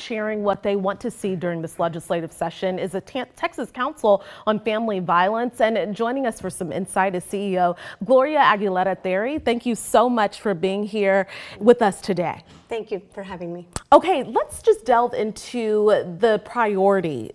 sharing what they want to see during this legislative session is a Texas Council on Family Violence. And joining us for some insight is CEO Gloria Aguilera. Thank you so much for being here with us today. Thank you for having me. Okay, let's just delve into the priorities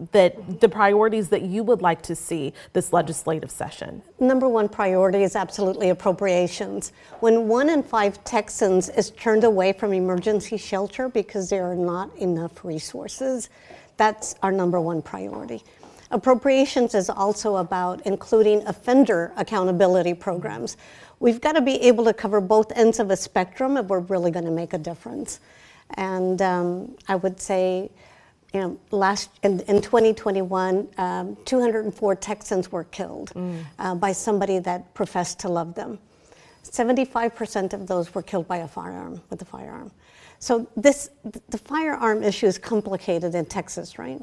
that you would like to see this legislative session. Number one priority is absolutely appropriations. When 1 in 5 Texans is turned away from emergency shelter because there are not enough resources, that's our number one priority. Appropriations is also about including offender accountability programs. We've got to be able to cover both ends of a spectrum if we're really going to make a difference. And I would say, in 2021, 204 Texans were killed by somebody that professed to love them. 75% of those were killed by a firearm, with a firearm. So the firearm issue is complicated in Texas, right?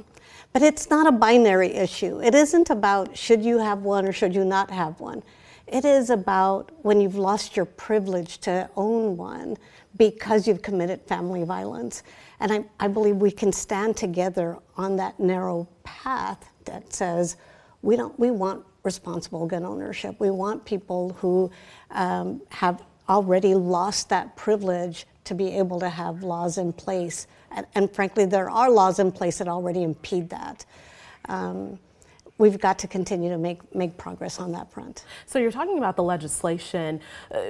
But it's not a binary issue. It isn't about should you have one or should you not have one. It is about when you've lost your privilege to own one because you've committed family violence. And I believe we can stand together on that narrow path that says we want responsible gun ownership. We want people who have already lost that privilege to be able to have laws in place. And frankly, there are laws in place that already impede that. We've got to continue to make progress on that front. So you're talking about the legislation.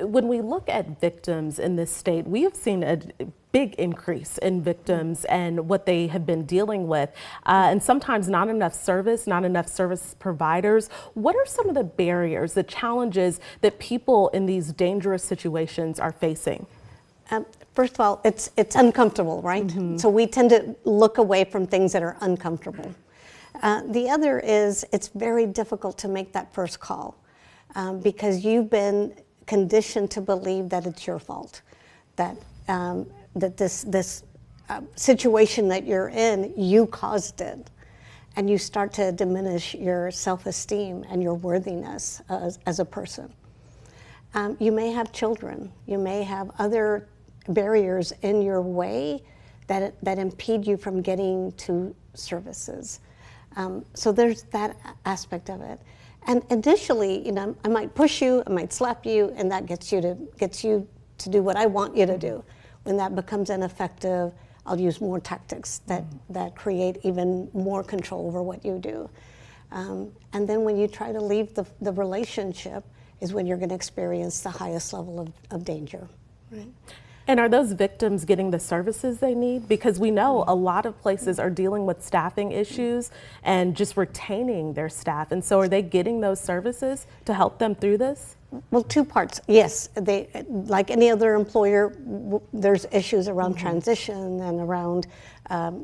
When we look at victims in this state, we have seen a big increase in victims and what they have been dealing with, and sometimes not enough service providers. What are some of the barriers, the challenges that people in these dangerous situations are facing? First of all, it's uncomfortable, right? Mm-hmm. So we tend to look away from things that are uncomfortable. The other is it's very difficult to make that first call because you've been conditioned to believe that it's your fault, that this situation that you're in, you caused it, and you start to diminish your self-esteem and your worthiness as a person. You may have children, you may have other barriers in your way that impede you from getting to services. So there's that aspect of it. And initially, I might push you, I might slap you, and that gets you to do what I want you to do. When that becomes ineffective, I'll use more tactics that create even more control over what you do. And then when you try to leave the relationship is when you're going to experience the highest level of danger. Right? And are those victims getting the services they need? Because we know a lot of places are dealing with staffing issues and just retaining their staff. And so are they getting those services to help them through this? Well, two parts. Yes, they, like any other employer, there's issues around transition and around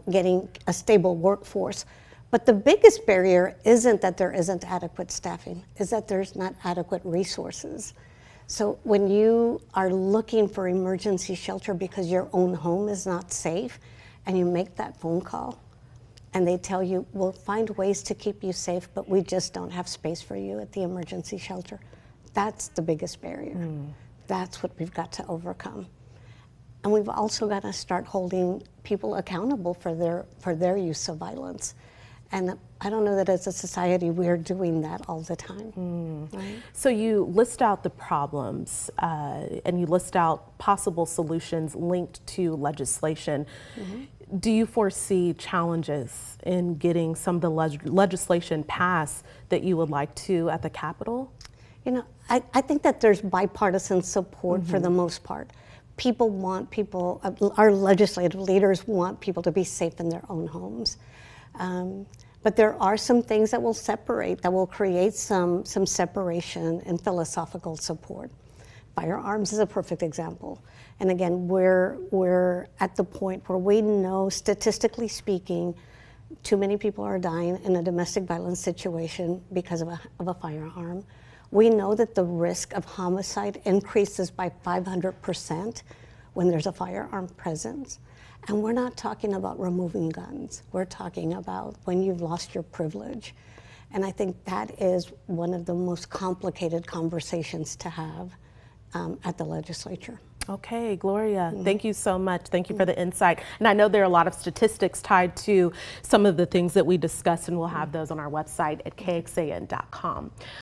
getting a stable workforce. But the biggest barrier isn't that there isn't adequate staffing, is that there's not adequate resources. So when you are looking for emergency shelter because your own home is not safe, and you make that phone call, and they tell you, we'll find ways to keep you safe, but we just don't have space for you at the emergency shelter. That's the biggest barrier. That's what we've got to overcome. And we've also got to start holding people accountable for their use of violence. And I don't know that as a society we're doing that all the time. Right? So you list out the problems and you list out possible solutions linked to legislation. Do you foresee challenges in getting some of the legislation passed that you would like to at the Capitol? I think that there's bipartisan support for the most part. Our legislative leaders want people to be safe in their own homes. But there are some things that will separate, that will create some separation and philosophical support. Firearms is a perfect example. And again, we're at the point where we know, statistically speaking, too many people are dying in a domestic violence situation because of a firearm. We know that the risk of homicide increases by 500% when there's a firearm present. And we're not talking about removing guns. We're talking about when you've lost your privilege. And I think that is one of the most complicated conversations to have at the legislature. Okay, Gloria, thank you so much. Thank you for the insight. And I know there are a lot of statistics tied to some of the things that we discussed, and we'll have those on our website at KXAN.com.